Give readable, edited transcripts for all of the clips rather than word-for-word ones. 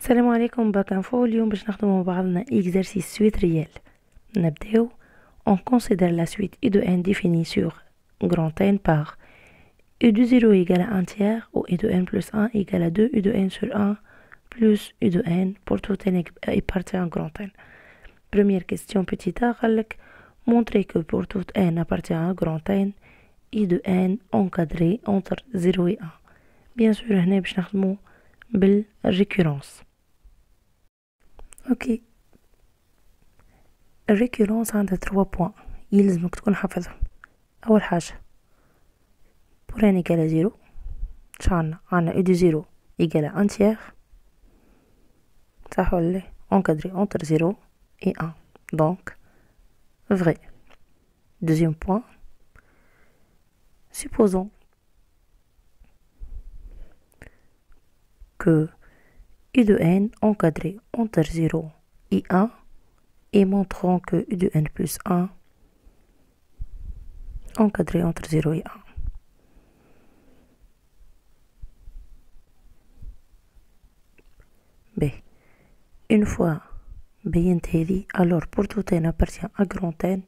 السلام عليكم، باك انفو. اليوم باش نخدمو مع بعضنا اكزرسيس سويت ريال. نبداو. on considère la suite u de n définie sur grand N par u de 0 égale à 1 tiers ou u de n plus 1 égale à 2 u de n sur 1 plus u de n pour tout n appartient à grand N. Première question petit a, قالك montrer que pour tout n appartient à grand N u de n encadré entre 0 et 1. Bien sûr هنا باش نخدمو بالريكورونس. اوكي، الريكورونس عندها 3 بوان يلزمك تكون حافظهم. اول حاجه pour n égale à 0 عنا u de 0 égale à 1 tiers، صح ولا لا؟ encadré entre 0 et 1 donc vrai. Deuxième point, supposons que u de n encadré entre 0 et 1 et montrons que u de n plus 1 encadré entre 0 et 1. B. Une fois بينت هذه alors pour tout n appartient à grand N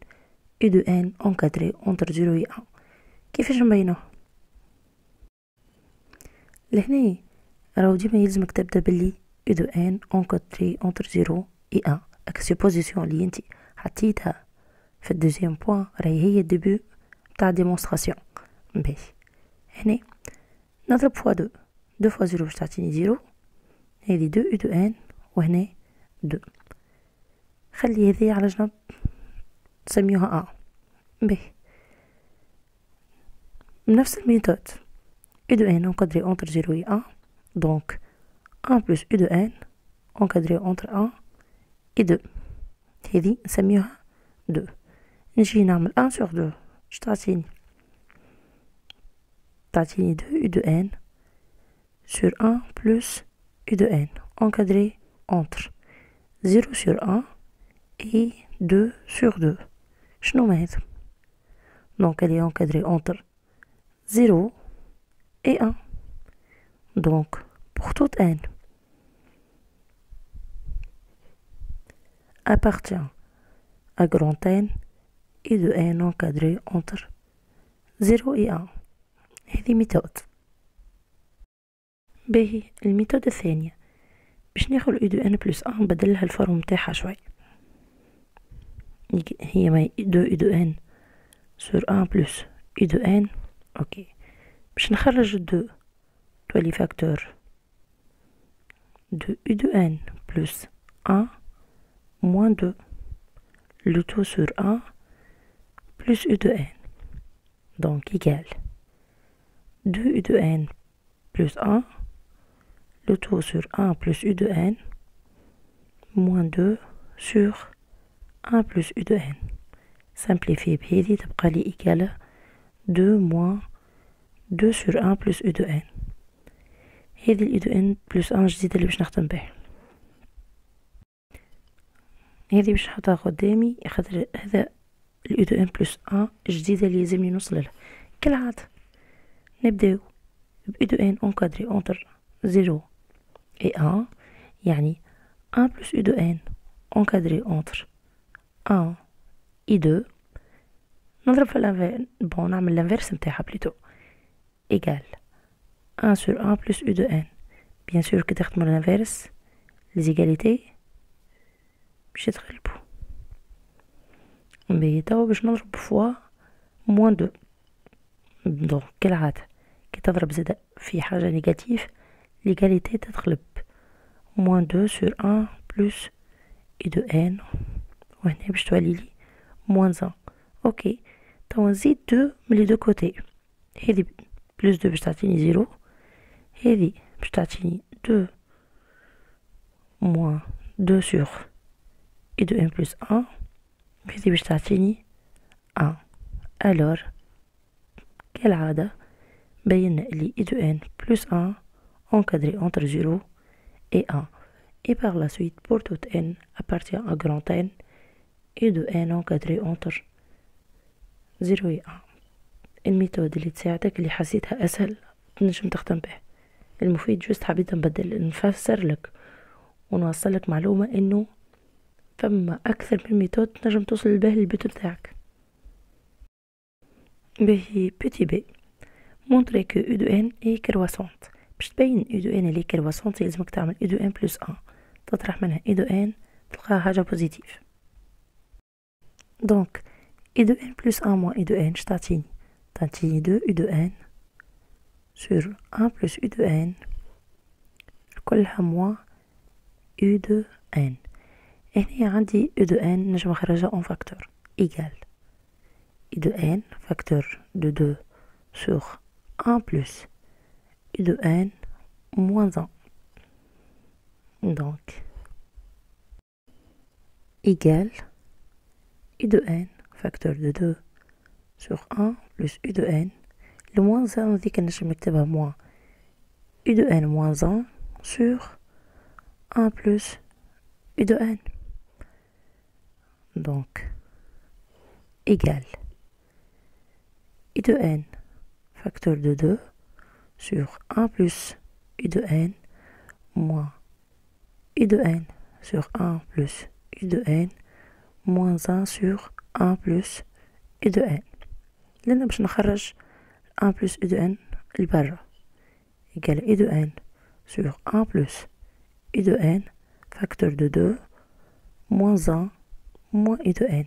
u de n encadré entre 0 et 1. كيفاش نبينوه؟ لهنا راهو ديما يلزمك تبدا باللي u de n encadré entre 0 et 1. اكسبوزيسيون اللي انت حطيتها في الدوزيام بوان راهي هي الديبو تاع ديمونستراسيون. باهي هنا نضرب فوا 2 2 فوا 0 باش تعطيني 0، هذه 2 u de n وهنا 2. خلي هذه على جنب نسميوها A. باهي بنفس الميثود u de n encadré entre 0 et 1 donc 1 plus u de n encadré entre 1 et 2. هذه نسميوها 2. نجي نعمل 1 sur 2 اش تعطيني 2 u de n sur 1 plus u de n encadré entre 0 sur 1 et 2 sur 2. شنو ما هذا؟ donc elle est encadrée entre 0 et 1 donc pour tout n appartient à grand N et de n encadré entre 0 et 1. هذه ميثود. باهي الميثود الثانية باش ناخذ u de n plus 1 نبدلها الفورم متاعها شوي. هي ما 2 u de n sur 1 plus u de n. اوكي باش نخرج 2 تولي فاكتور 2 u de n plus 1 moins 2 le tout sur 1 plus u de n donc égale 2 u de n plus 1 le tout sur 1 plus u de n moins 2 sur 1 plus u de n. simplifié بهذه تبقى لي égale 2 moins 2 sur 1 plus u de n. هذه ال u de n plus 1 جديدة اللي باش نخدم بها. هذه باش نحطها قدامي خاطر هذا ال u de n plus 1 جديدة اللي يلزمني نوصل لها. كالعادة نبداو ب u de n encadré entre 0 et 1 يعني 1 plus u de n encadré entre 1 et 2. نضرب في الانفيرس بون نعمل الانفيرس نتاعها بليتو égal 1 sur 1 plus u de n. bien sûr كي تخدمو الانفيرس ليزيغاليتي باش يتغلبو. باهي توا باش نضرب فوا موان 2 دونك كالعادة كي تضرب زادا في حاجة نيجاتيف ليغاليتي تتغلب. موان 2 sur 1 plus u de n وهنا باش تولي لي موان 1. اوكي توا نزيد 2 من لي دو كوتي. هذه بلس 2 باش تعطيني 0، هذه باش تعطيني 2 moins 2 sur u de n plus 1 هذه باش تعطيني 1. alors كالعادة بينا اللي u de n plus 1 encadré entre 0 et 1 et par la suite pour tout n appartient à grand N u de n encadré entre 0 et 1. الميثود اللي تساعدك اللي حسيتها أسهل تنجم تخدم به. المفيد جوست حبيت نبدل نفسر لك ونوصلك معلومة انه فما اكثر من ميثود تنجم توصل به للبيت بتاعك. باهي بيتي بي montrer que u de n est croissante. باش تبين u de n اللي croissante يلزمك تعمل u de n plus 1 تطرح منها u de n تلقاها حاجة بوزيتيف. دونك u de n plus 1 moins u de n تعطيني 2 u de n sur 1 plus u de n كلها moins u de n. هنا عندي u de n نجم نخرجها en facteur égal u de n facteur de 2 sur 1 plus u de n moins 1. Donc, égale u de n facteur de 2 sur 1 plus u de n. Le moins 1 ذيك نجم نكتبها moins u de n moins 1 sur 1 plus u de n. Donc, égale u de n facteur de 2 sur 1 plus u de n moins u de n sur 1 plus u de n moins 1 sur 1 plus u de n. لأن باش نخرج 1 plus u de n لبرا égale u de n sur 1 plus u de n facteur de 2 moins 1 moins u de n.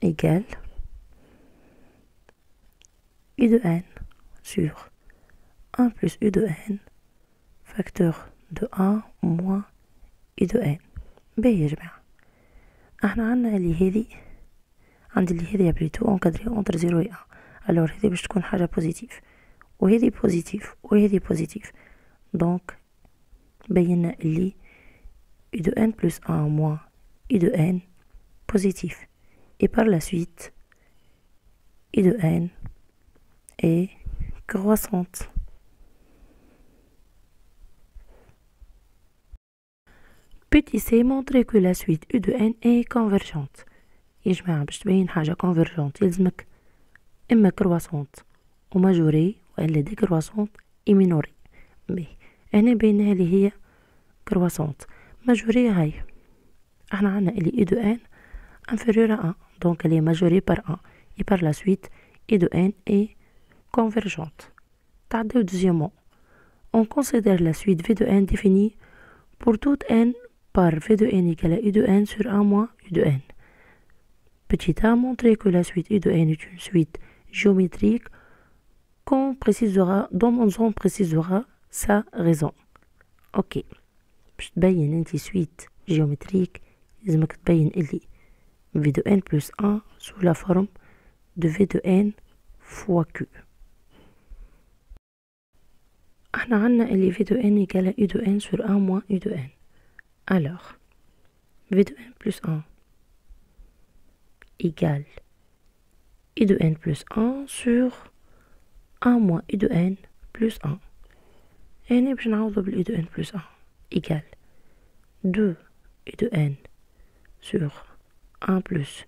Égale u de n sur 1 plus u de n facteur de 1 moins u de n. باهي يا جماعة احنا عندنا اللي هذي عندي اللي هذي بليتو اونكادري اونتر 0 و 1 الور هذي باش تكون حاجة بوزيتيف وهذي بوزيتيف وهذي بوزيتيف. دونك بينا اللي u de n plus 1 moins u de n positif. Et par la suite, u de n est croissante. Petit c montrer que la suite u de n est convergente. يا جماعة باش تبين حاجة convergente يلزمك إما croissante و majorée وإلا décroissante و minorée. هنا بينها اللي هي croissante majorée. هاي احنا عنا اللي u de n inférieur à 1 donc elle est majorée par 1 et par la suite u de n est convergente. Deuxièmement, on considère la suite v de n définie pour toute n par v de n égale à u de n sur 1 moins u de n. Petit a montrer que la suite u de n est une suite géométrique dont on précisera sa raison. Ok, باش تبين انتي suite géométrique لازمك تبين اللي v de n plus 1 sous la forme de v de n fois q. احنا عنا اللي v de n égale à u de n sur 1 moins u de n. Alors, v de n plus 1 égale u de n plus 1 sur 1 moins u de n plus 1. هنا باش نعوضو بال u de n plus 1 égale 2 u de n sur 1 plus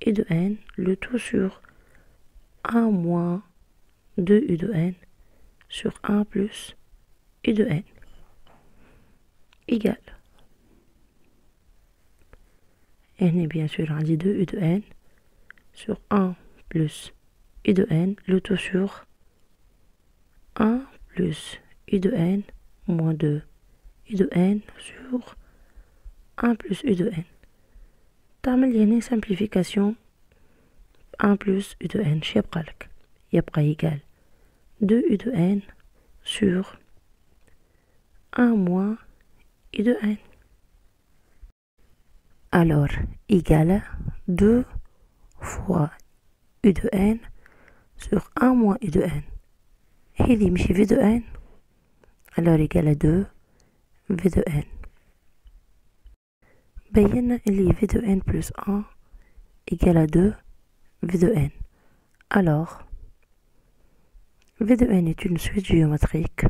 u de n, le tout sur 1 moins 2 u de n sur 1 plus u de n égale. Et bien sûr, on dit 2 u de n sur 1 plus u de n, le tout sur 1 plus u de n moins 2 u de n sur 1 plus u de n. تعمل هنا simplification 1 plus u de n شي يبقالك يبقى égal 2 u de n sur 1 moins u de n. Alors égale 2 fois u de n sur 1 moins u de n. هذي ماشي v de n alors égale 2 v de n. بينا اللي v de n plus 1 égale à 2 v de n. Alors, v de n est une suite géométrique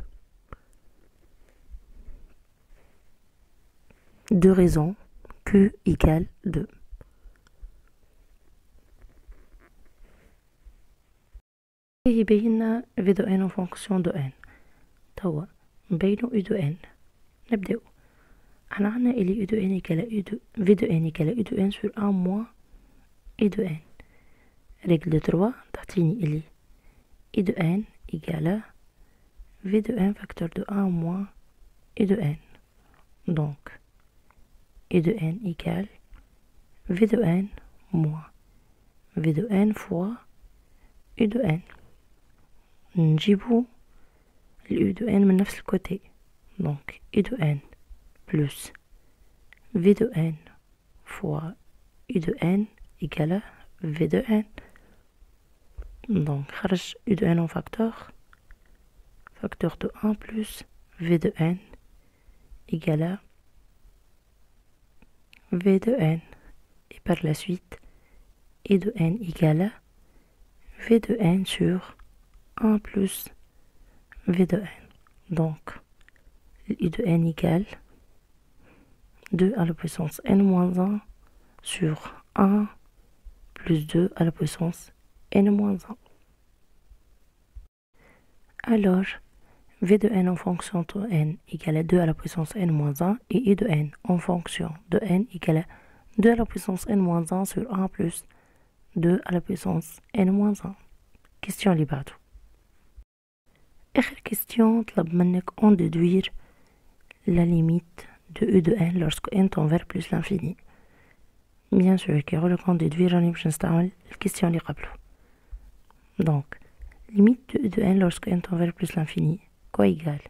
de raisons q égale 2. يبيننا في دو ان فونكسيون دو ان. توا نبينو اي دو ان. نبداو. احنا عنا الي اي دو ان يكالا اي دو في دو ان يكالا اي دو ان سور ان موان اي دو ان. ريغل دو تروا تعطيني الي اي دو ان يكالا في دو ان فاكتور دو ان موان اي دو ان. دونك اي دو ان يكال في دو ان موان في دو ان فوا اي دو ان. نجيبو الاي دو ان من نفس الكوتي. دونك اي دو ان بلس في دو ان فوا اي دو ان يكالا في دو ان. دونك خرج اي دو ان en facteur de 1 plus v de n égale à v de n. Et par la suite, e de n égale à v de n sur 1 plus v de n. Donc, e de n égale 2 à la puissance n-1 sur 1 plus 2 à la puissance n-1. Alors, v de n en fonction de n égale à 2 à la puissance n-1 et e de n en fonction de n égale à 2 à la puissance n-1 sur 1 plus 2 à la puissance n-1. Question اللي بعده. آخر question طلب منك en déduire la limite de e de n lorsque n tend vers plus l'infini. Bien sûr كي يقولك en déduire راني باش نستعمل الكيستيون اللي قبله. Donc limite de e de n lorsque n tend vers plus l'infini. Quoi égale?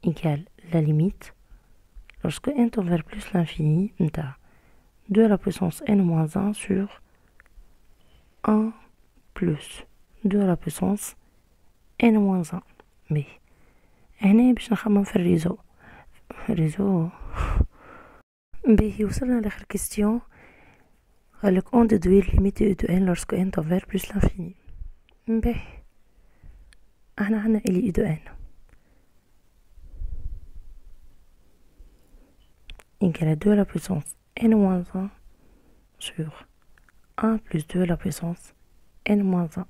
Égale la limite lorsque n tend vers plus l'infini, 2 à la puissance n-1 sur 1 plus 2 à la puissance n-1. Mais هنا باش نخمم في الريزو باهي وصلنا لاخر كيستيون. قالك on déduire limite de e de n lorsque n tend vers plus l'infini. باهي احنا عنا الي e de n égale à 2 à la puissance n-1 sur 1 plus 2 à la puissance n-1.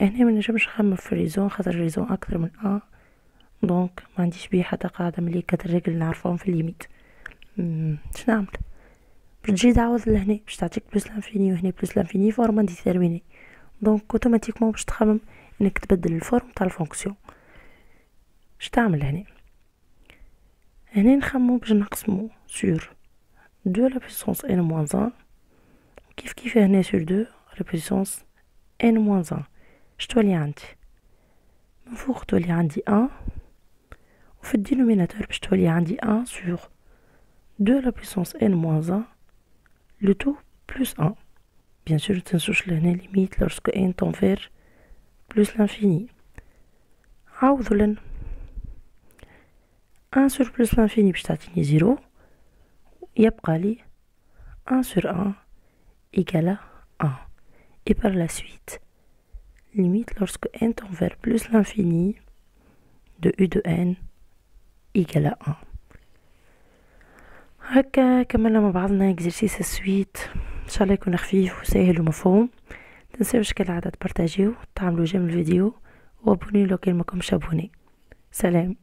هنا منجمش نخمم في الريزون خاطر الريزون اكثر من 1. دونك ما عنديش بيه حتى قاعدة ملي كترجل نعرفهم في الليميت. باش نعمل؟ باش تجي تعوض لهنا باش تعطيك بلوس لانفيني وهنا بلوس لانفيني فورما ديتيرميني. دونك اوتوماتيكمون باش تخمم انك تبدل الفورم تاع الفونكسيون. باش تعمل هنا نخمو باش نقسمو سور 2 على بويسونس ان موان 1 كيف هنا سور 2 على بويسونس ان موان 1. اش تولي عندي؟ من فوق تولي عندي 1 وفي الدينوميناتور باش تولي عندي 1 sur 2 à la puissance n-1 le tout plus 1. Bien sûr متنسوش لهنا limite lorsque n tend vers plus l'infini. عوضوا لنا 1 sur plus l'infini باش تعطيني 0. يبقى لي 1 sur 1 égale à 1. Et par la suite, limite lorsque n tend vers plus l'infini de e de n égale à 1. هكا كملنا مع بعضنا اكزرسيس السويت. ان شاء الله يكون خفيف وسهل ومفهوم. متنساوش كالعادة تبارطاجيو تعملوا جيم الفيديو وابوني لو كان ماكمش ابوني. سلام.